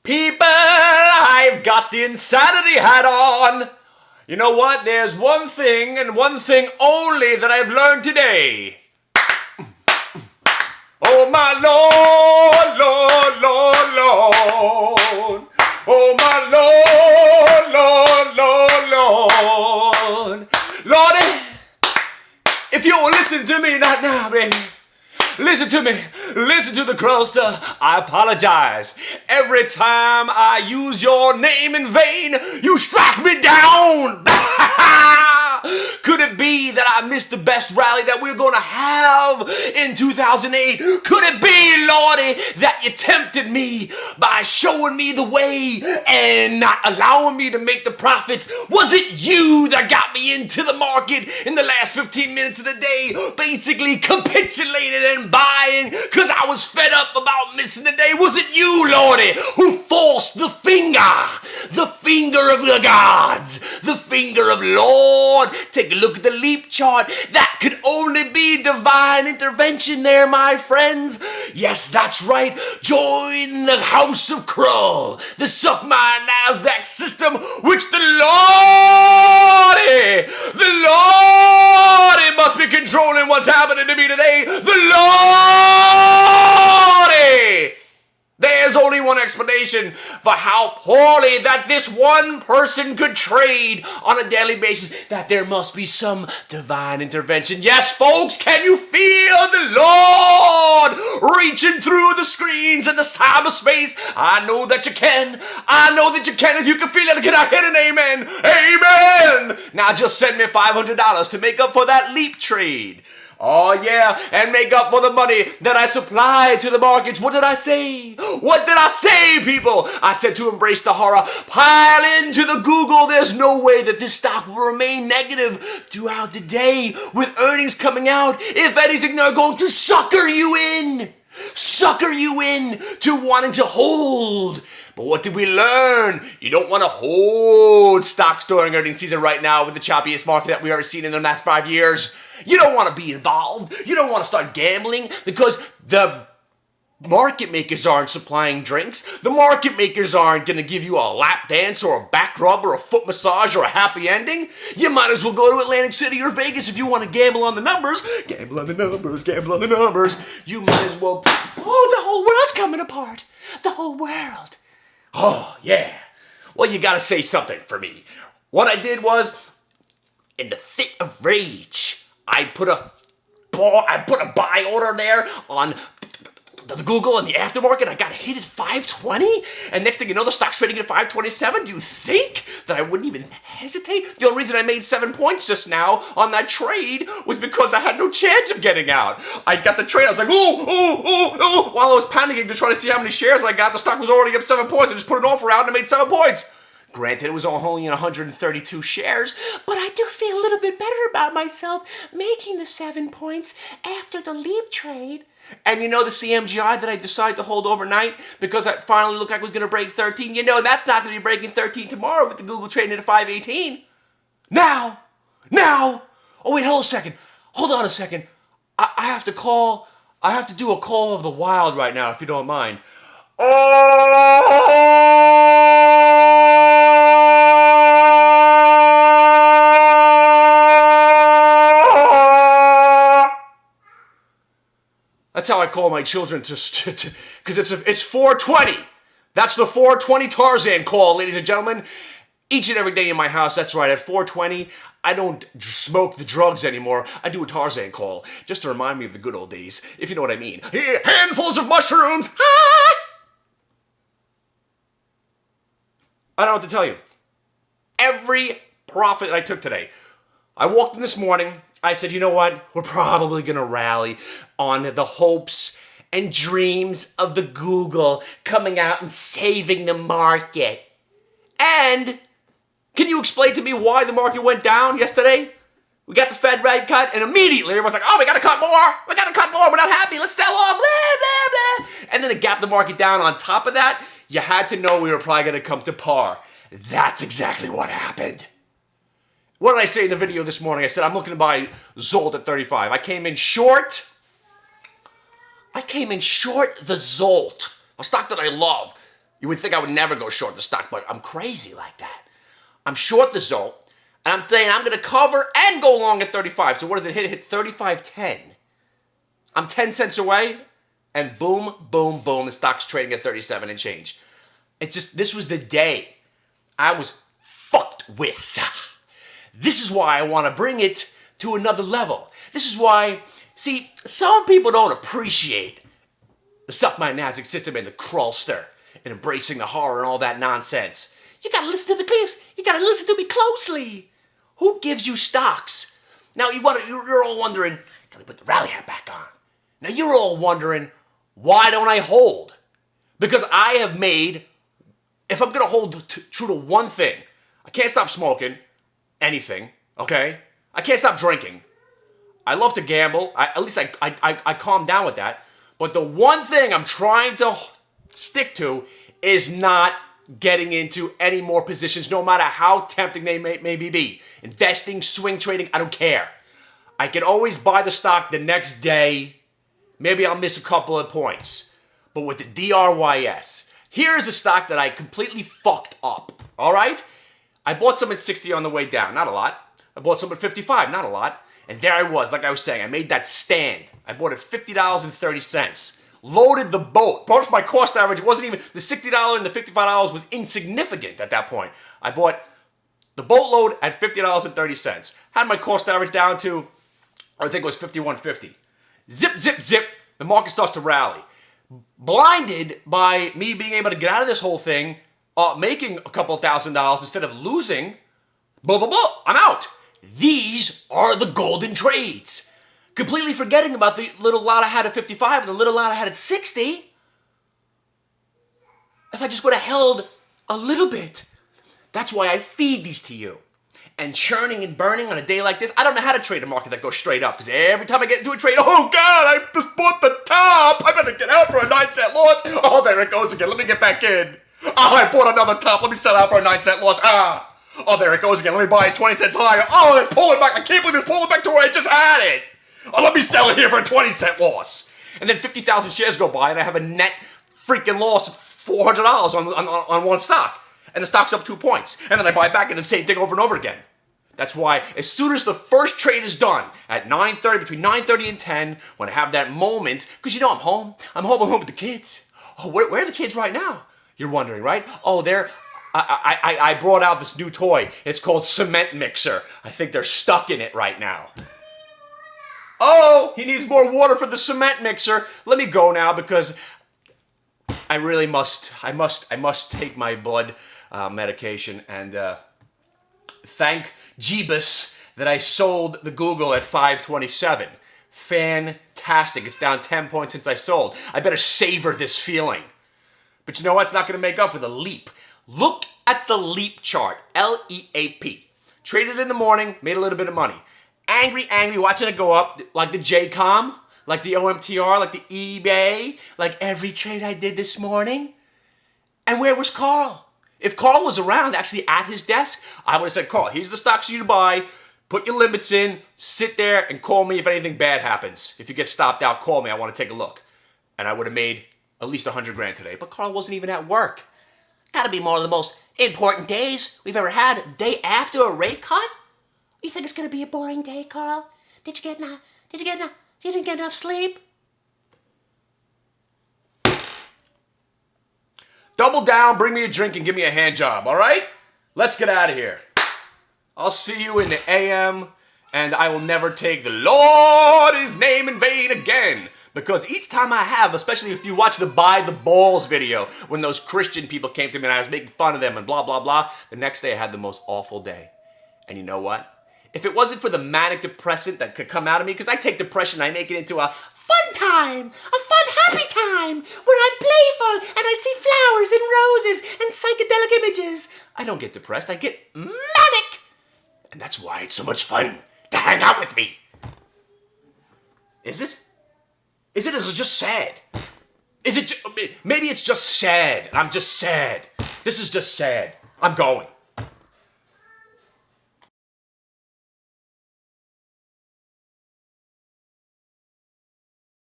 People, I've got the insanity hat on. You know what? There's one thing and one thing only that I've learned today. Oh my Lord, Lord, Lord, Lord. Oh my Lord, Lord, Lord, Lord. Lordy, if you will listen to me not now, baby. Listen to me. Listen to the crowster. I apologize. Every time I use your name in vain, you strike me down. Could it be that I missed the best rally that we're going to have in 2008? Could it be, Lordy, that you tempted me by showing me the way and not allowing me to make the profits? Was it you that got me into the market in the last 15 minutes of the day, basically capitulated and buying because I was fed up about missing the day? Was it you, Lordy, who forced the finger of the gods, the finger of Lord? Take a look at the leap chart. That could only be divine intervention there, my friends. Yes, that's right. Join the House of Crow, the Suck My NASDAQ system, which the Lordy must be controlling what's happening to me today. The Lordy! There's only one explanation for how poorly that this one person could trade on a daily basis, that there must be some divine intervention. Yes, folks, can you feel the Lord reaching through the screens and the cyberspace? I know that you can. I know that you can. If you can feel it, can I hit an amen? Amen! Now just send me $500 to make up for that leap trade. Oh yeah, and make up for the money that I supplied to the markets. What did I say? What did I say, people? I said to embrace the horror. Pile into the Google. There's no way that this stock will remain negative throughout the day with earnings coming out. If anything, they're going to sucker you in to wanting to hold. But what did we learn? You don't want to hold stocks during earnings season right now with the choppiest market that we've ever seen in the last 5 years. You don't want to be involved. You don't want to start gambling because the market makers aren't supplying drinks. The market makers aren't going to give you a lap dance or a back rub or a foot massage or a happy ending. You might as well go to Atlantic City or Vegas if you want to gamble on the numbers. Gamble on the numbers, gamble on the numbers. You might as well. Oh, the whole world's coming apart. The whole world. Oh, yeah. Well, you got to say something for me. What I did was, in the fit of rage, I put a buy order there on the Google and the aftermarket. I got hit at 520, and next thing you know, the stock's trading at 527. Do you think that I wouldn't even hesitate? The only reason I made 7 points just now on that trade was because I had no chance of getting out. I got the trade. I was like, ooh. While I was panicking to try to see how many shares I got, the stock was already up 7 points. I just put an offer out and I made 7 points. Granted, it was only in 132 shares, but I do feel a little bit better about myself making the 7 points after the leap trade. And you know the CMGI that I decided to hold overnight because it finally looked like it was going to break 13? You know that's not going to be breaking 13 tomorrow with the Google trading at 518. Now. Oh, wait, hold on a second. I have to do a call of the wild right now, if you don't mind. That's how I call my children because it's 420. That's the 420 Tarzan call, ladies and gentlemen. Each and every day in my house, that's right, at 420, I don't smoke the drugs anymore. I do a Tarzan call, just to remind me of the good old days, if you know what I mean. Handfuls of mushrooms! I don't know what to tell you. Every profit that I took today, I walked in this morning, I said, you know what? We're probably going to rally on the hopes and dreams of the Google coming out and saving the market. And can you explain to me why the market went down yesterday? We got the Fed rate cut, and immediately everyone's like, oh, we got to cut more. We're not happy. Let's sell off. Blah, blah, blah. And then it gapped the market down. On top of that, you had to know we were probably going to come to par. That's exactly what happened. What did I say in the video this morning? I said I'm looking to buy Zolt at 35. I came in short the Zolt, a stock that I love. You would think I would never go short the stock, but I'm crazy like that. I'm short the Zolt, and I'm saying I'm going to cover and go long at 35. So what does it hit? It hit 35.10. I'm 10 cents away, and boom, boom, boom, the stock's trading at 37 and change. It's just, this was the day I was fucked with. This is why I want to bring it to another level. This is why, see, some people don't appreciate the Suck My Nasdaq system and the crawlster and embracing the horror and all that nonsense. You gotta listen to the clips. You gotta listen to me closely. Who gives you stocks? Now you're all wondering, gotta put the rally hat back on. Now you're all wondering, why don't I hold? Because I have made, if I'm gonna hold true to one thing, I can't stop smoking anything, okay? I can't stop drinking. I love to gamble. At least I calm down with that. But the one thing I'm trying to stick to is not getting into any more positions, no matter how tempting they may be. Investing, swing trading, I don't care. I can always buy the stock the next day. Maybe I'll miss a couple of points. But with the DRYS, here's a stock that I completely fucked up, all right? I bought some at 60 on the way down, not a lot. I bought some at 55, not a lot. And there I was, like I was saying, I made that stand. I bought it $50.30. Loaded the boat. Part of my cost average, it wasn't even, the $60 and the $55 was insignificant at that point. I bought the boatload at $50.30. Had my cost average down to, I think it was $51.50. Zip, zip, zip, the market starts to rally. Blinded by me being able to get out of this whole thing, making a couple $1,000 instead of losing, blah, blah, blah, I'm out. These are the golden trades. Completely forgetting about the little lot I had at 55 and the little lot I had at 60. If I just would have held a little bit. That's why I feed these to you. And churning and burning on a day like this, I don't know how to trade a market that goes straight up. Because every time I get into a trade, oh God, I just bought the top. I better get out for a 9-cent loss. Oh, there it goes again. Let me get back in. Oh, I bought another top. Let me sell out for a 9-cent loss. Oh, there it goes again. Let me buy it 20 cents higher. Oh, it's pulling back. I can't believe it's pulling back to where I just had it. Oh, let me sell it here for a 20-cent loss. And then 50,000 shares go by and I have a net freaking loss of $400 on one stock. And the stock's up 2 points. And then I buy back and the same thing over and over again. That's why as soon as the first trade is done at 9:30, between 9:30 and 10, when I have that moment, because you know I'm home. I'm home with the kids. Oh, where are the kids right now? You're wondering, right? Oh, I brought out this new toy. It's called Cement Mixer. I think they're stuck in it right now. Oh, he needs more water for the cement mixer. Let me go now because I really must. I must take my blood medication and thank Jeebus that I sold the Google at 527. Fantastic. It's down 10 points since I sold. I better savor this feeling. But you know what? It's not going to make up for the leap. Look at the leap chart. LEAP. Traded in the morning, made a little bit of money. Angry, watching it go up, like the JCOM, like the OMTR, like the eBay, like every trade I did this morning. And where was Carl? If Carl was around, actually at his desk, I would have said, Carl, here's the stocks for you to buy, put your limits in, sit there and call me if anything bad happens. If you get stopped out, call me, I want to take a look. And I would have made at least 100 grand today. But Carl wasn't even at work. Gotta be one of the most important days we've ever had. Day after a rate cut? You think it's gonna be a boring day, Carl? You didn't get enough sleep? Double down, bring me a drink, and give me a hand job, all right? Let's get out of here. I'll see you in the AM, and I will never take the Lord's name in vain again. Because each time I have, especially if you watch the Buy the Balls video, when those Christian people came to me and I was making fun of them and blah, blah, blah, the next day I had the most awful day. And you know what? If it wasn't for the manic depressant that could come out of me, because I take depression and I make it into a fun time, a fun, happy time, where I'm playful and I see flowers and roses and psychedelic images. I don't get depressed, I get manic. And that's why it's so much fun to hang out with me. Is it? Is it just sad? Is it maybe it's just sad. I'm just sad. This is just sad. I'm going.